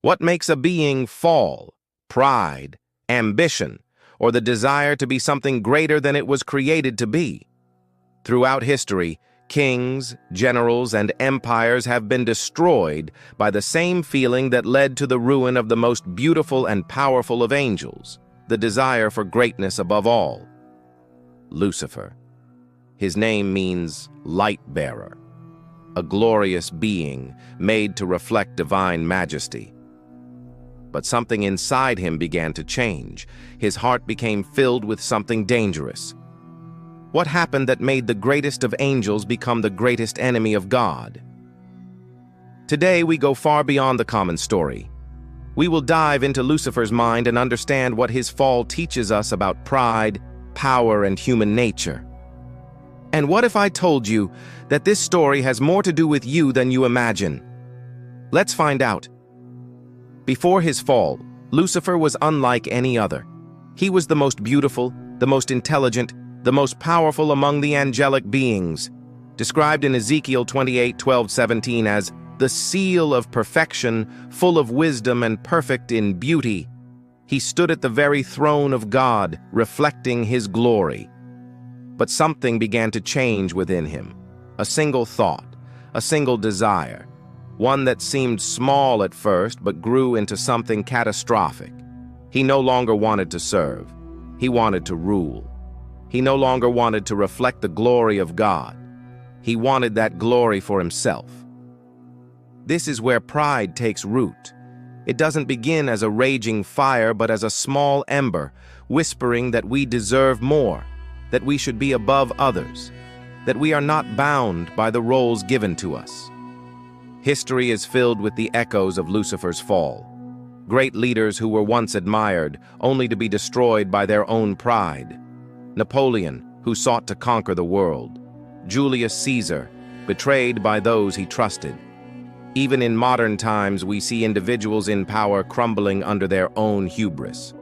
What makes a being fall? Pride, ambition, or the desire to be something greater than it was created to be? Throughout history, kings, generals, and empires have been destroyed by the same feeling that led to the ruin of the most beautiful and powerful of angels, the desire for greatness above all. Lucifer. His name means light-bearer, a glorious being made to reflect divine majesty. But something inside him began to change. His heart became filled with something dangerous. What happened that made the greatest of angels become the greatest enemy of God? Today we go far beyond the common story. We will dive into Lucifer's mind and understand what his fall teaches us about pride, power, and human nature. And what if I told you that this story has more to do with you than you imagine? Let's find out. Before his fall, Lucifer was unlike any other. He was the most beautiful, the most intelligent, the most powerful among the angelic beings, described in Ezekiel 28:12-17 as the seal of perfection, full of wisdom and perfect in beauty. He stood at the very throne of God, reflecting his glory. But something began to change within him. A single thought, a single desire, one that seemed small at first but grew into something catastrophic. He no longer wanted to serve. He wanted to rule. He no longer wanted to reflect the glory of God. He wanted that glory for himself. This is where pride takes root. It doesn't begin as a raging fire, but as a small ember, whispering that we deserve more, that we should be above others, that we are not bound by the roles given to us. History is filled with the echoes of Lucifer's fall. Great leaders who were once admired, only to be destroyed by their own pride. Napoleon, who sought to conquer the world. Julius Caesar, betrayed by those he trusted. Even in modern times, we see individuals in power crumbling under their own hubris.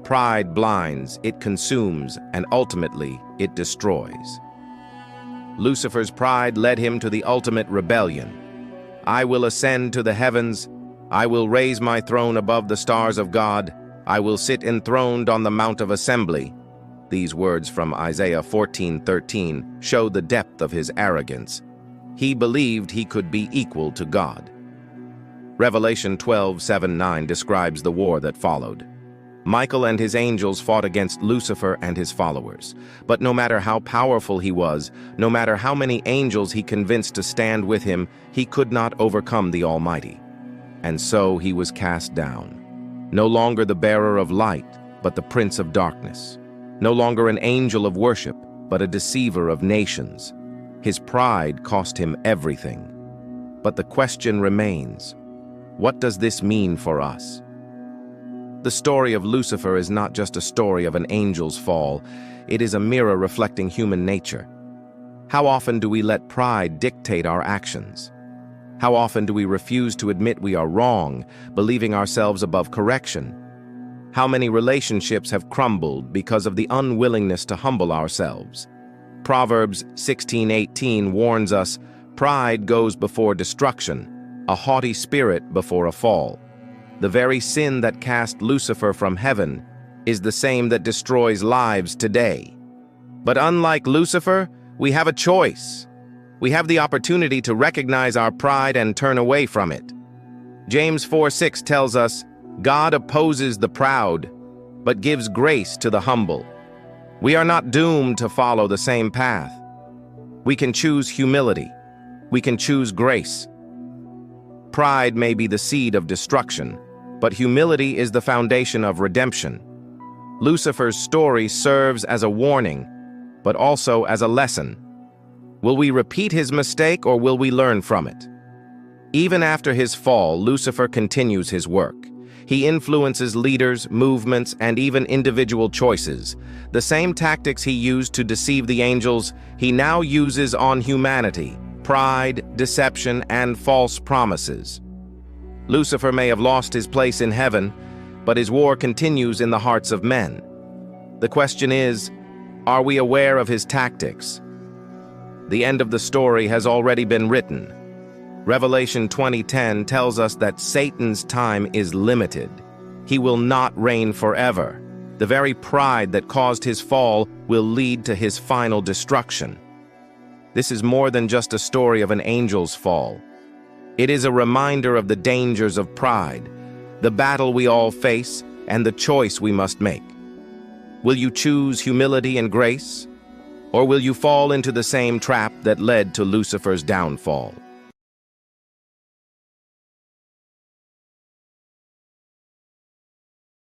Pride blinds, it consumes, and ultimately, it destroys. Lucifer's pride led him to the ultimate rebellion. I will ascend to the heavens. I will raise my throne above the stars of God. I will sit enthroned on the Mount of Assembly. These words from Isaiah 14:13 show the depth of his arrogance. He believed he could be equal to God. Revelation 12:7-9 describes the war that followed. Michael and his angels fought against Lucifer and his followers. But no matter how powerful he was, no matter how many angels he convinced to stand with him, he could not overcome the Almighty. And so he was cast down. No longer the bearer of light, but the prince of darkness. No longer an angel of worship, but a deceiver of nations. His pride cost him everything. But the question remains, what does this mean for us? The story of Lucifer is not just a story of an angel's fall. It is a mirror reflecting human nature. How often do we let pride dictate our actions? How often do we refuse to admit we are wrong, believing ourselves above correction? How many relationships have crumbled because of the unwillingness to humble ourselves? Proverbs 16:18 warns us, pride goes before destruction, a haughty spirit before a fall. The very sin that cast Lucifer from heaven is the same that destroys lives today. But unlike Lucifer, we have a choice. We have the opportunity to recognize our pride and turn away from it. James 4:6 tells us, God opposes the proud, but gives grace to the humble. We are not doomed to follow the same path. We can choose humility. We can choose grace. Pride may be the seed of destruction, but humility is the foundation of redemption. Lucifer's story serves as a warning, but also as a lesson. Will we repeat his mistake or will we learn from it? Even after his fall, Lucifer continues his work. He influences leaders, movements, and even individual choices. The same tactics he used to deceive the angels, he now uses on humanity: pride, deception, and false promises. Lucifer may have lost his place in heaven, but his war continues in the hearts of men. The question is, are we aware of his tactics? The end of the story has already been written. Revelation 20:10 tells us that Satan's time is limited. He will not reign forever. The very pride that caused his fall will lead to his final destruction. This is more than just a story of an angel's fall. It is a reminder of the dangers of pride, the battle we all face, and the choice we must make. Will you choose humility and grace? Or will you fall into the same trap that led to Lucifer's downfall?